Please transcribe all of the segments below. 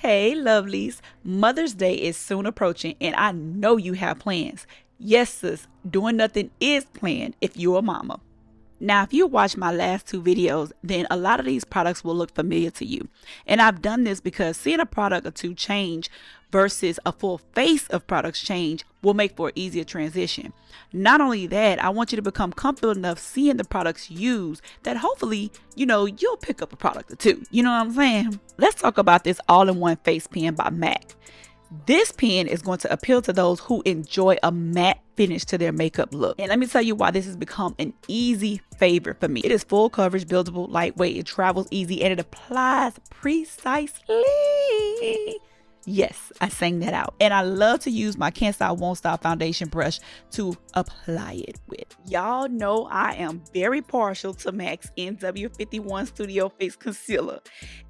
Hey, lovelies. Mother's Day is soon approaching, and I know you have plans. Yes, sis, doing nothing is planned if you're a mama. Now, if you watch my last two videos, then a lot of these products will look familiar to you. And I've done this because seeing a product or two change versus a full face of products change will make for an easier transition. Not only that, I want you to become comfortable enough seeing the products used that hopefully, you'll pick up a product or two. You know what I'm saying? Let's talk about this all-in-one face pen by M.A.C. This pen is going to appeal to those who enjoy a matte finish to their makeup look. And let me tell you why this has become an easy favorite for me. It is full coverage, buildable, lightweight, it travels easy, and it applies precisely. Yes, I sang that out. And I love to use my Can't Stop Won't Stop foundation brush to apply it with. Y'all know I am very partial to M.A.C's NW51 Studio Fix concealer.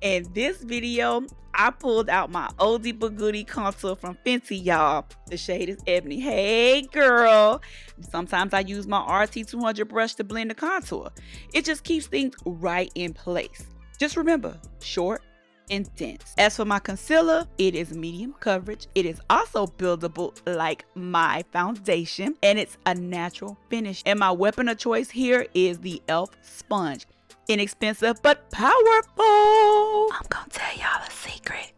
In this video, I pulled out my oldie but goodie contour from Fenty, y'all. The shade is Ebony. Hey, girl. Sometimes I use my RT200 brush to blend the contour. It just keeps things right in place. Just remember, short and dense. As for my concealer, it is medium coverage. It is also buildable like my foundation, and it's a natural finish. And my weapon of choice here is the e.l.f. sponge. Inexpensive but powerful. I'm gonna tell y'all a secret.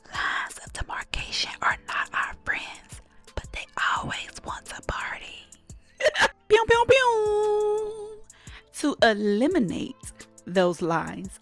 Lines of demarcation are not our friends, but they always want to party. Pew, pew, pew. To eliminate those lines,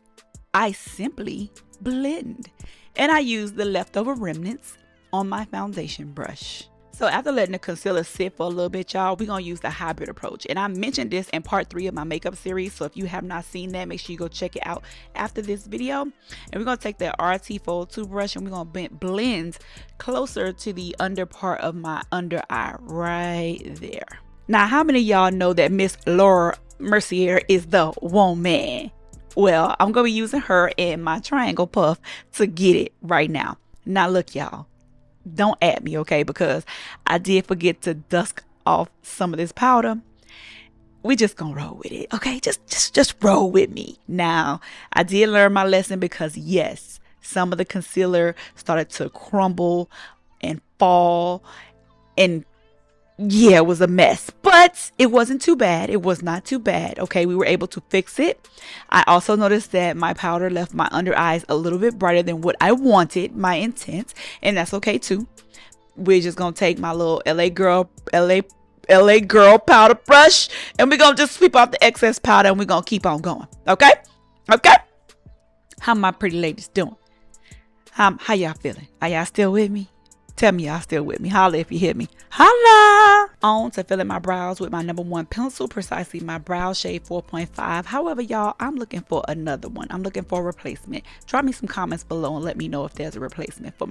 I simply blend, and I use the leftover remnants on my foundation brush. So after letting the concealer sit for a little bit, y'all, we're gonna use the hybrid approach. And I mentioned this in part 3 of my makeup series, so if you have not seen that, make sure you go check it out after this video. And we're gonna take that RT Fold 2 brush and we're gonna blend closer to the under part of my under eye right there. Now, how many of y'all know that Miss Laura Mercier is the woman? Well, I'm going to be using her in my triangle puff to get it right now. Now, look, y'all, don't at me, okay? Because I did forget to dust off some of this powder. We just going to roll with it, okay? Just roll with me. Now, I did learn my lesson because, yes, some of the concealer started to crumble and fall, and yeah, it was a mess, but it wasn't too bad. It was not too bad. Okay, we were able to fix it. I also noticed that my powder left my under eyes a little bit brighter than what I wanted, my intent, and that's okay too. We're just gonna take my little LA girl powder brush, and we're gonna just sweep off the excess powder, and we're gonna keep on going. Okay? How my pretty ladies doing? How y'all feeling? Are y'all still with me? Tell me y'all still with me. Holla if you hear me. Holla! On to filling my brows with my #1 pencil, precisely my brow shade 4.5. However, y'all, I'm looking for another one. I'm looking for a replacement. Drop me some comments below and let me know if there's a replacement for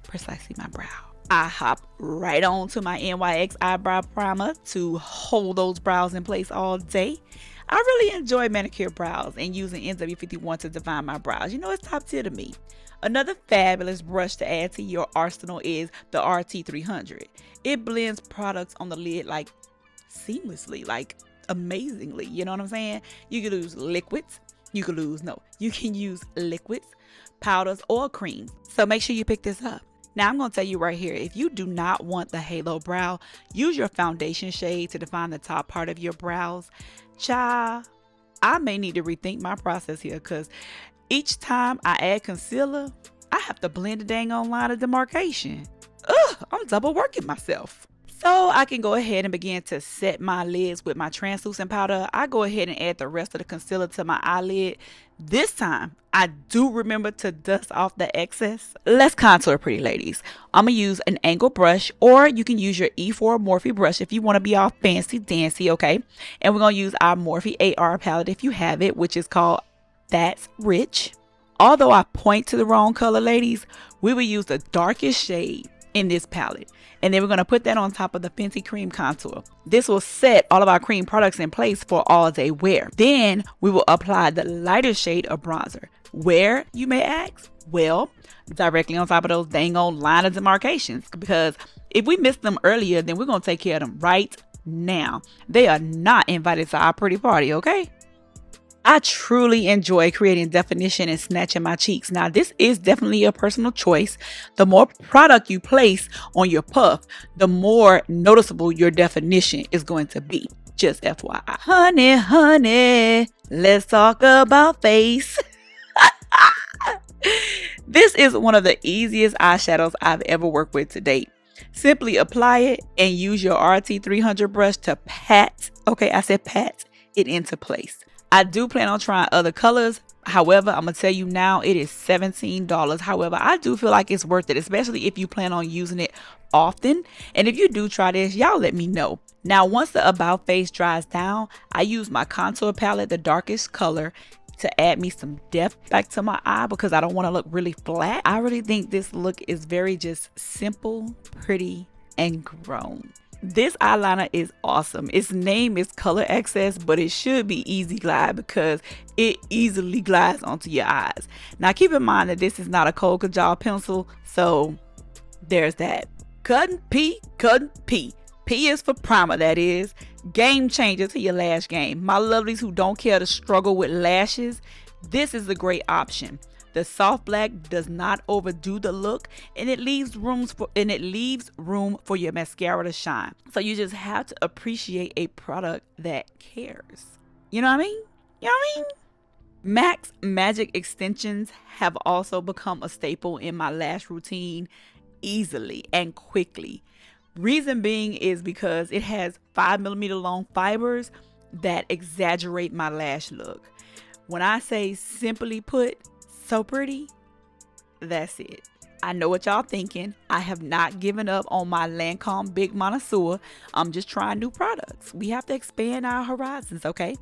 precisely my brow. I hop right on to my NYX eyebrow primer to hold those brows in place all day. I really enjoy manicure brows and using NW51 to define my brows. It's top tier to me. Another fabulous brush to add to your arsenal is the RT300. It blends products on the lid like seamlessly, like amazingly. You know what I'm saying? You can use liquids. You can use liquids, powders, or creams. So make sure you pick this up. Now I'm going to tell you right here, if you do not want the halo brow, use your foundation shade to define the top part of your brows. Child, I may need to rethink my process here because each time I add concealer, I have to blend the dang on line of demarcation. Ugh, I'm double working myself. So I can go ahead and begin to set my lids with my translucent powder. I go ahead and add the rest of the concealer to my eyelid. This time, I do remember to dust off the excess. Let's contour, pretty ladies. I'm going to use an angle brush, or you can use your E4 Morphe brush if you want to be all fancy dancy, okay? And we're going to use our Morphe AR palette if you have it, which is called That's Rich. Although I point to the wrong color, ladies, we will use the darkest shade in this palette, and then we're going to put that on top of the Fenty cream contour. This will set all of our cream products in place for all day wear. Then we will apply the lighter shade of bronzer. Where, you may ask? Well, directly on top of those dang old line of demarcations, because if we missed them earlier, then we're going to take care of them right now. They are not invited to our pretty party, okay? I truly enjoy creating definition and snatching my cheeks. Now, this is definitely a personal choice. The more product you place on your puff, the more noticeable your definition is going to be. Just FYI. Honey, honey, let's talk about face. This is one of the easiest eyeshadows I've ever worked with to date. Simply apply it and use your RT300 brush to pat, okay, I said pat it into place. I do plan on trying other colors. However, I'm going to tell you now, it is $17. However, I do feel like it's worth it, especially if you plan on using it often. And if you do try this, y'all let me know. Now, once the About Face dries down, I use my contour palette, the darkest color, to add me some depth back to my eye because I don't want to look really flat. I really think this look is very just simple, pretty, and grown. This eyeliner is awesome. Its name is Color Access, but it should be Easy Glide because it easily glides onto your eyes. Now keep in mind that this is not a Kohl Kajal pencil, so there's that. Cutting P. P is for primer, that is. Game changer to your lash game. My lovelies who don't care to struggle with lashes, this is a great option. The soft black does not overdo the look, and it leaves room for your mascara to shine. So you just have to appreciate a product that cares. You know what I mean? You know what I mean? MAC's Magic Extensions have also become a staple in my lash routine easily and quickly. Reason being is because it has 5mm long fibers that exaggerate my lash look. When I say simply put, so pretty, that's it. I know what y'all thinking. I have not given up on my Lancome Big Connoisseur. I'm just trying new products. We have to expand our horizons, okay?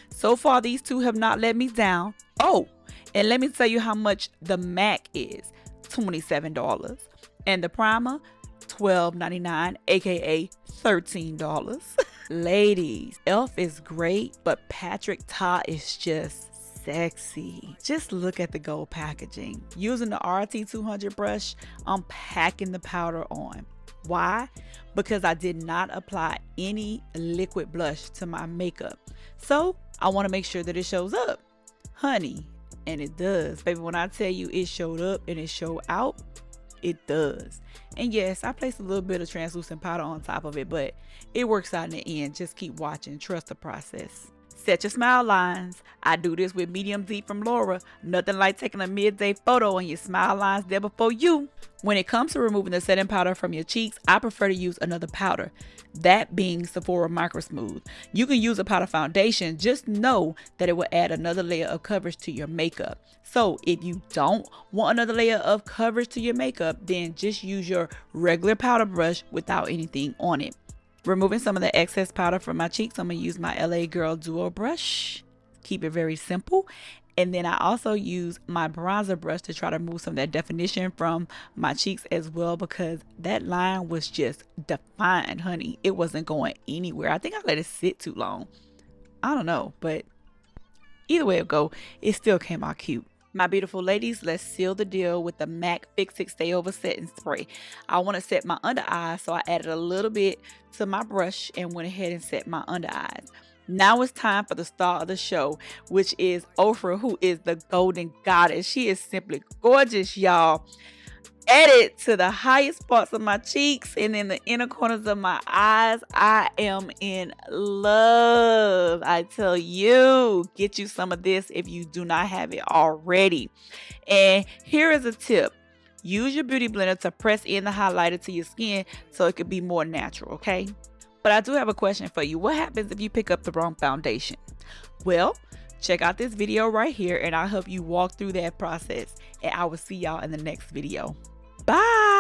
So far, these two have not let me down. Oh, and let me tell you how much the MAC is. $27. And the primer, $12.99, aka $13. Ladies, e.l.f. is great, but Patrick Ta is just sexy. Just look at the gold packaging. Using the RT200 brush, I'm packing the powder on. Why? Because I did not apply any liquid blush to my makeup. So I want to make sure that it shows up. Honey, and it does. Baby, when I tell you it showed up and it showed out, it does. And yes, I placed a little bit of translucent powder on top of it, but it works out in the end. Just keep watching. Trust the process. Set your smile lines. I do this with Medium D from Laura. Nothing like taking a midday photo and your smile lines there before you. When it comes to removing the setting powder from your cheeks, I prefer to use another powder. That being Sephora Micro Smooth. You can use a powder foundation. Just know that it will add another layer of coverage to your makeup. So if you don't want another layer of coverage to your makeup, then just use your regular powder brush without anything on it. Removing some of the excess powder from my cheeks, I'm going to use my LA Girl Duo brush. Keep it very simple. And then I also use my bronzer brush to try to remove some of that definition from my cheeks as well, because that line was just defined, honey. It wasn't going anywhere. I think I let it sit too long. I don't know, but either way it go, it still came out cute. My beautiful ladies, let's seal the deal with the MAC Fix It Stay Over Setting Spray. I want to set my under eyes, so I added a little bit to my brush and went ahead and set my under eyes. Now it's time for the star of the show, which is Ofra, who is the golden goddess. She is simply gorgeous, y'all. Add it to the highest parts of my cheeks and in the inner corners of my eyes. I am in love. I tell you, get you some of this if you do not have it already. And here is a tip. Use your beauty blender to press in the highlighter to your skin so it could be more natural, okay? But I do have a question for you. What happens if you pick up the wrong foundation? Well, check out this video right here and I'll help you walk through that process. And I will see y'all in the next video. Bye.